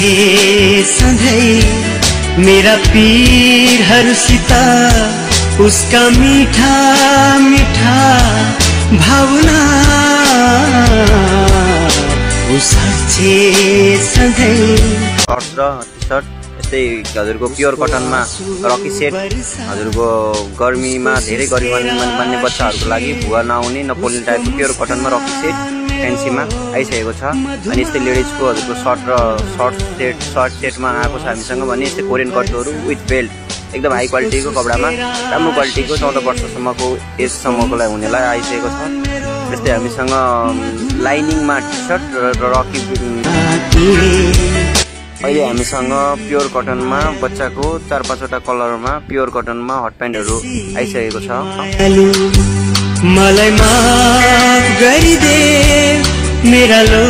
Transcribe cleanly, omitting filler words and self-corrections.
साक्षी सधैं मेरा पीरहरूसित उसका मीठा मीठा भावना साक्षी सधैं। शर्ट र टी सर्ट यस्तै हजुरको प्योर कटनमा रकी सेट हजुरको गर्मीमा धेरै गर्मी मान्ने बच्चाहरूको लागि भुवा नआउने नपोल्ने टाइपको प्योर कटनमा रकी सेट फ्यान्सीमा आइसकेको छ। अनि यस्तै लेडिजको हजुरको सर्ट सेटमा आएको छ हामीसँग भने यस्तै कोरियन कटहरू विथ बेल्ट एकदम हाई क्वालिटीको कपडामा राम्रो क्वालिटीको 14 वर्षसम्मको एजसम्मकोलाई हुनेलाई आइसकेको छ। त्यस्तै हामीसँग लाइनिङमा टी सर्ट र रकी अहिले हामीसँग प्योर कटनमा बच्चाको 4-5 वटा कलरमा प्योर कटनमा हट प्यान्टहरू आइसकेको छ। मलाई माफ गरिदे मेरा लो